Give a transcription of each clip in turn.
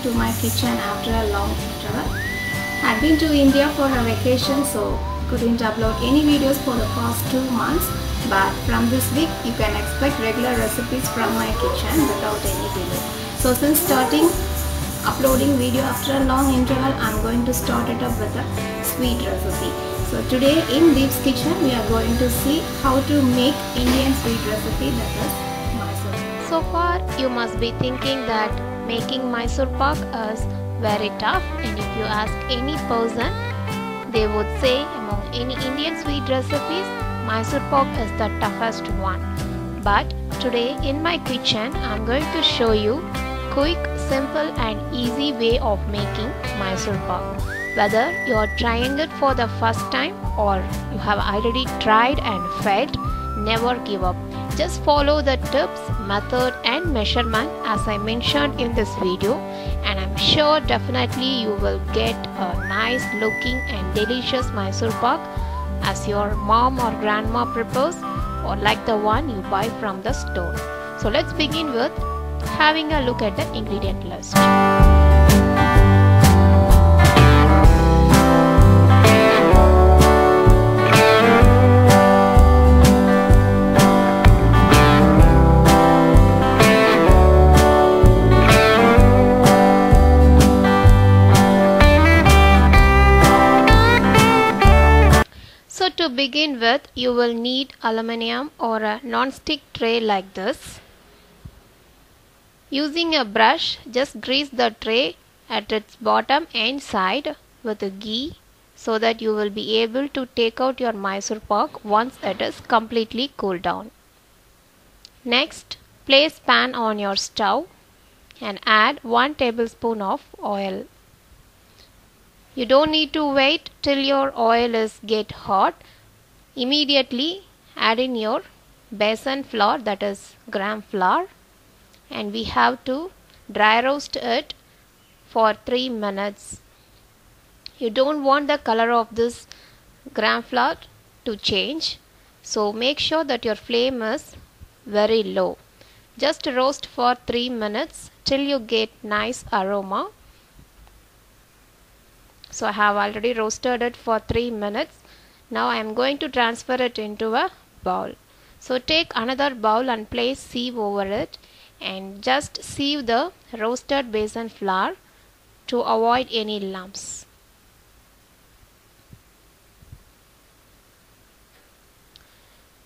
to my kitchen after a long travel. I've been to India for a vacation, so couldn't upload any videos for the past 2 months, but from this week you can expect regular recipes from my kitchen without any delay. So since starting uploading video after a long interval, I'm going to start it up with a sweet recipe. So today in Deep's kitchen we are going to see how to make Indian sweet recipe, that is Mysore. So far you must be thinking that making MysorePak is very tough, and if you ask any person, they would say among any Indian sweet recipes, MysorePak is the toughest one. But today in my kitchen I'm going to show you quick, simple and easy way of making MysorePak. Whether you are trying it for the first time or you have already tried and failed, never give up. Just follow the tips, method and measurement as I mentioned in this video, and I'm sure definitely you will get a nice looking and delicious MysorePak as your mom or grandma prepares, or like the one you buy from the store. So let's begin with having a look at the ingredient list. So to begin with, you will need aluminum or a non-stick tray like this. Using a brush, just grease the tray at its bottom and side with a ghee so that you will be able to take out your MysorePak once it is completely cooled down. Next, place pan on your stove and add 1 tablespoon of oil. You don't need to wait till your oil is get hot. Immediately add in your besan flour, that is gram flour, and we have to dry roast it for 3 minutes. You don't want the color of this gram flour to change, so make sure that your flame is very low. Just roast for 3 minutes till you get nice aroma. So I have already roasted it for 3 minutes. Now I am going to transfer it into a bowl. So take another bowl and place sieve over it and just sieve the roasted besan flour to avoid any lumps.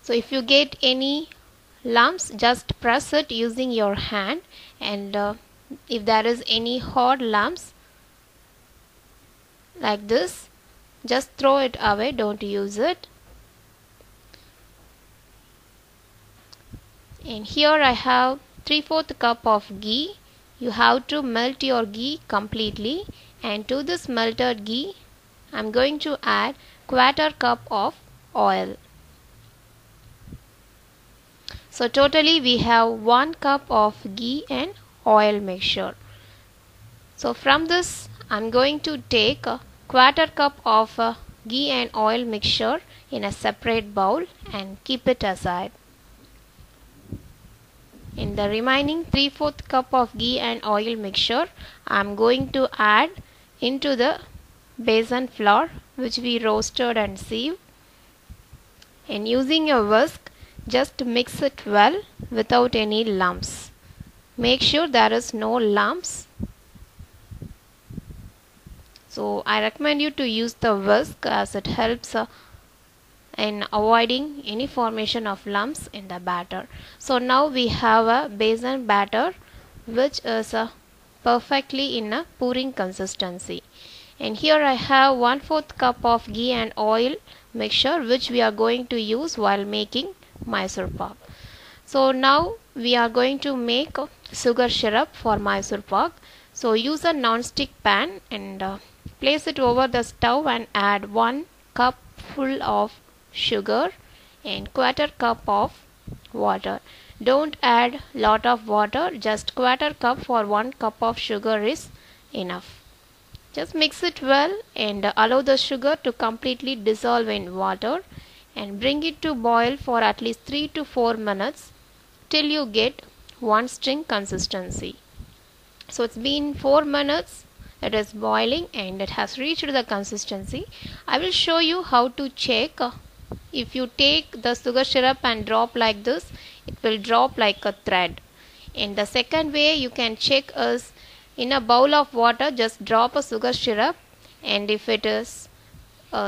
So if you get any lumps, just press it using your hand, and if there is any hard lumps like this, just throw it away, don't use it. And here I have 3/4 cup of ghee. You have to melt your ghee completely, and to this melted ghee I'm going to add 1/4 cup of oil. So totally we have 1 cup of ghee and oil mixture. So from this I'm going to take 1/4 cup of ghee and oil mixture in a separate bowl and keep it aside. In the remaining 3/4 cup of ghee and oil mixture, I am going to add into the besan flour which we roasted and sieved, and using a whisk just mix it well without any lumps. Make sure there is no lumps. So I recommend you to use the whisk as it helps in avoiding any formation of lumps in the batter. So now we have a besan batter which is perfectly in a pouring consistency. And here I have 1/4 cup of ghee and oil mixture which we are going to use while making MysorePak. So now we are going to make sugar syrup for MysorePak. So use a non-stick pan and place it over the stove and add 1 cup full of sugar and 1/4 cup of water. Don't add lot of water, just 1/4 cup for 1 cup of sugar is enough. Just mix it well and allow the sugar to completely dissolve in water and bring it to boil for at least 3 to 4 minutes till you get one string consistency. So it's been 4 minutes. It is boiling and it has reached the consistency. I will show you how to check. If you take the sugar syrup and drop like this, it will drop like a thread. And the second way you can check is, in a bowl of water, just drop a sugar syrup, and if it is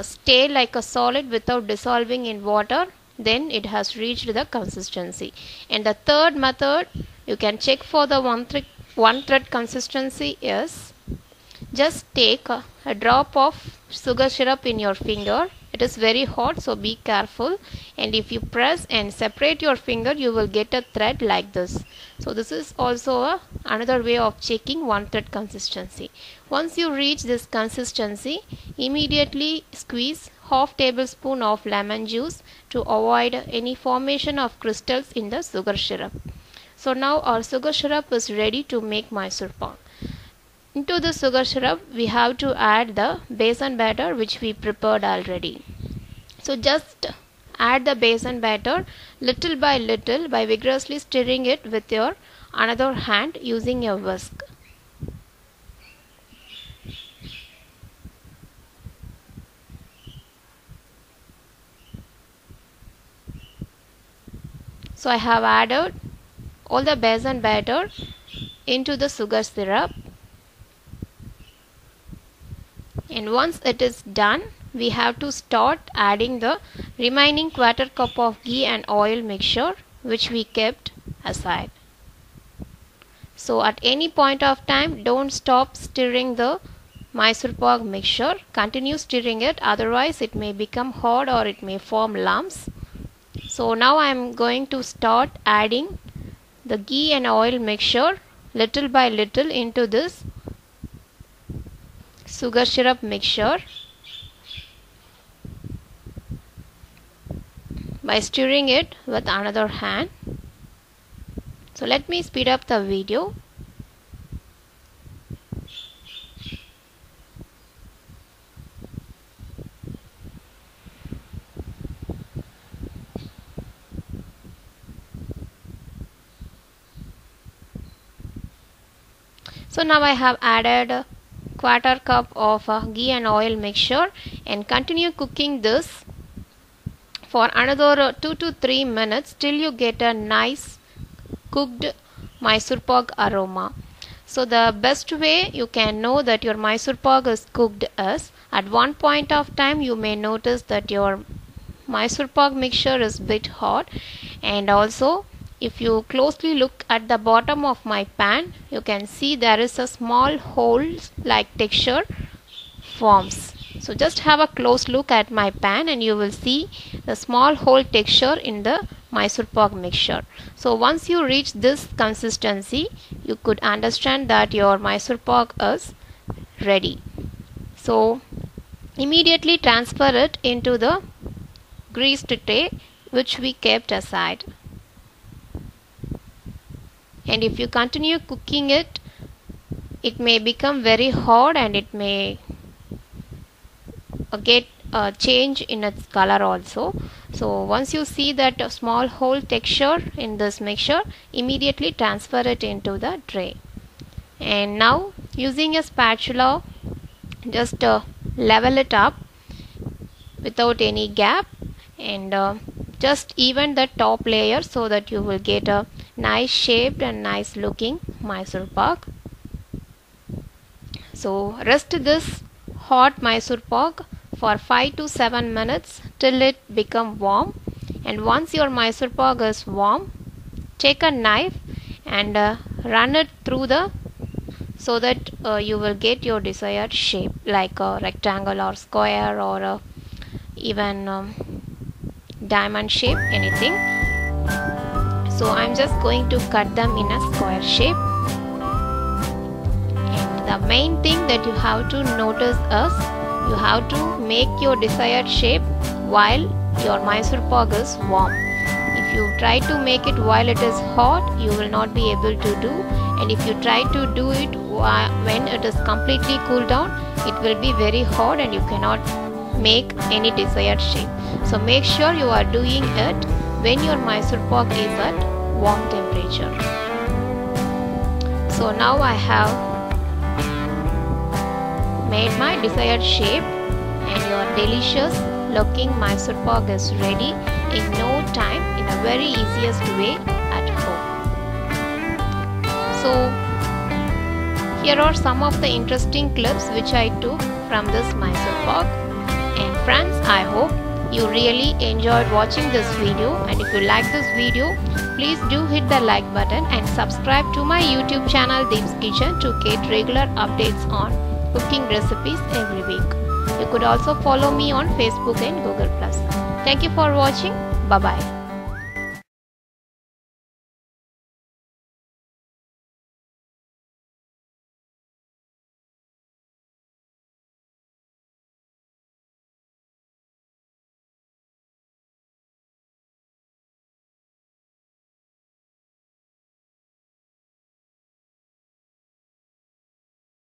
stay like a solid without dissolving in water, then it has reached the consistency. And the third method you can check for the one thread consistency is, just take a drop of sugar syrup in your finger. It is very hot, so be careful, and if you press and separate your finger, you will get a thread like this. So this is also another way of checking one thread consistency. Once you reach this consistency, immediately squeeze half tablespoon of lemon juice to avoid any formation of crystals in the sugar syrup. So now our sugar syrup is ready to make MysorePak. Into the sugar syrup, we have to add the besan batter which we prepared already. So just add the besan batter little by little by vigorously stirring it with your another hand using a whisk. So I have added all the besan batter into the sugar syrup. And once it is done, we have to start adding the remaining quarter cup of ghee and oil mixture which we kept aside. So at any point of time, don't stop stirring the MysorePak mixture. Continue stirring it, otherwise it may become hard or it may form lumps. So now I am going to start adding the ghee and oil mixture little by little into this sugar syrup mixture by stirring it with another hand. So let me speed up the video. So now I have added quarter cup of ghee and oil mixture and continue cooking this for another 2 to 3 minutes till you get a nice cooked MysorePak aroma. So the best way you can know that your MysorePak is cooked is, at one point of time you may notice that your MysorePak mixture is bit hot, and also if you closely look at the bottom of my pan, you can see there is a small hole like texture forms. So just have a close look at my pan and you will see the small hole texture in the MysorePak mixture. So once you reach this consistency, you could understand that your MysorePak is ready. So immediately transfer it into the greased tray which we kept aside. And if you continue cooking it, it may become very hard and it may get a change in its color also. So once you see that a small hole texture in this mixture, immediately transfer it into the tray. And now using a spatula, just level it up without any gap and just even the top layer so that you will get a nice shaped and nice looking MysorePak. So rest this hot MysorePak for 5 to 7 minutes till it become warm. And once your MysorePak is warm, take a knife and run it through the so that you will get your desired shape, like a rectangle or square or even diamond shape, anything. So I'm just going to cut them in a square shape. And the main thing that you have to notice is you have to make your desired shape while your MysorePak is warm. If you try to make it while it is hot, you will not be able to do. And if you try to do it when it is completely cooled down, it will be very hot and you cannot make any desired shape. So make sure you are doing it when your MysorePak is at warm temperature. So now I have made my desired shape and your delicious looking MysorePak is ready in no time in a very easiest way at home. So here are some of the interesting clips which I took from this MysorePak. And friends, I hope you really enjoyed watching this video, and if you like this video, please do hit the like button and subscribe to my YouTube channel Deep's Kitchen to get regular updates on cooking recipes every week. You could also follow me on Facebook and Google+. Thank you for watching. Bye bye.